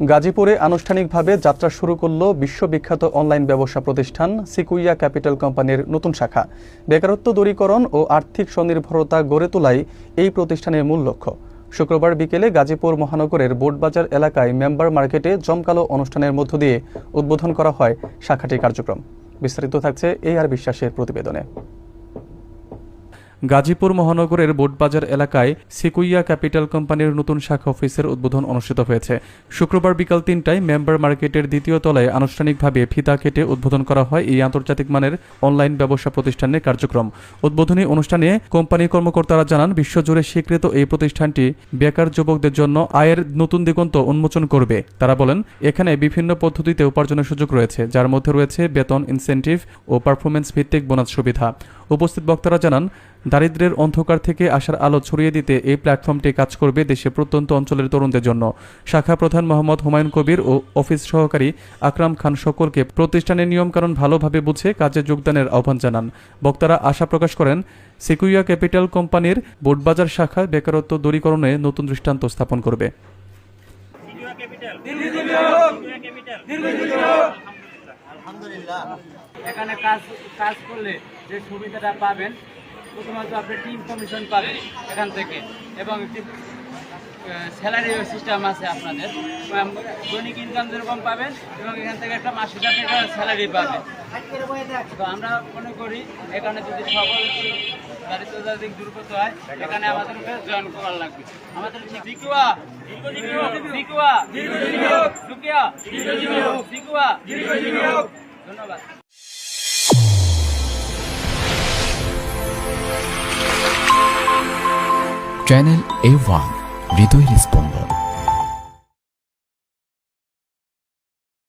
গাজীপুরে আনুষ্ঠানিকভাবে যাত্রা শুরু করল বিশ্ববিখ্যাত অনলাইন ব্যবসা প্রতিষ্ঠান সিকুইয়া ক্যাপিটাল কোম্পানির নতুন শাখা। বেকারত্ব দূরীকরণ ও আর্থিক স্বনির্ভরতা গড়ে তোলাই এই প্রতিষ্ঠানের মূল লক্ষ্য। শুক্রবার বিকেলে গাজীপুর মহানগরের বোটবাজার এলাকায় মেম্বার মার্কেটে জমকালো অনুষ্ঠানের মধ্য দিয়ে উদ্বোধন করা হয় শাখাটির কার্যক্রম। বিস্তারিত থাকছে আর বিশ্বাসের প্রতিবেদনে। গাজীপুর মহানগরের বোটবাজার এলাকায় সিকুইয়া ক্যাপিটাল কোম্পানির নতুন শাখা অফিসের উদ্বোধন অনুষ্ঠিত হয়েছে। শুক্রবার বিকাল ৩টায় মেম্বার মার্কেটের দ্বিতীয় তলায় আনুষ্ঠানিকভাবে ফিতা কেটে উদ্বোধন করা হয় এই আন্তর্জাতিক মানের অনলাইন ব্যবসা প্রতিষ্ঠানের কার্যক্রম। উদ্বোধনী অনুষ্ঠানে কোম্পানির কর্মকর্তারা জানান, বিশ্বজুড়ে স্বীকৃত এই প্রতিষ্ঠানটি বেকার যুবকদের জন্য আয়ের নতুন দিগন্ত উন্মোচন করবে। তারা বলেন, এখানে বিভিন্ন পদ্ধতিতে উপার্জনের সুযোগ রয়েছে, যার মধ্যে রয়েছে বেতন, ইনসেন্টিভ ও পারফরমেন্স ভিত্তিক বোনাস সুবিধা। উপস্থিত বক্তারা জানান, দারিদ্র্যের অন্ধকার থেকে আসার আলো ছড়িয়ে দিতে এই প্ল্যাটফর্মটি কাজ করবে দেশের প্রত্যন্ত অঞ্চলের তরুণদের জন্য। শাখা প্রধান মোহাম্মদ হুমায়ুন কবির ও অফিস সহকারী আকরাম খান সকলকে প্রতিষ্ঠানের নিয়মকানুন ভালোভাবে বুঝে কাজে যোগদানের আহ্বান জানান। বক্তারা আশা প্রকাশ করেন, সিকুইয়া ক্যাপিটাল কোম্পানির বোটবাজার শাখা বেকারত্ব দূরীকরণে নতুন দৃষ্টান্ত স্থাপন করবে। এখানে কাজ করলে যে সুবিধাটা পাবেন, প্রথমত আপনি টিম কমিশন পাবেন এখান থেকে, এবং একটি স্যালারি সিস্টেম আছে আপনাদের, দৈনিক ইনকাম যেরকম পাবেন এবং এখান থেকে একটা মাসিক টাকা স্যালারি পাবেন। তো আমরা মনে করি এখানে যদি সকল দারিদ্রতা দিক দূর করতে হয়, এখানে আমাদেরকে জয়েন করার লাগবে। আমাদের ধন্যবাদ। চ্যানেল A1 হৃদয়ের স্পন্দন।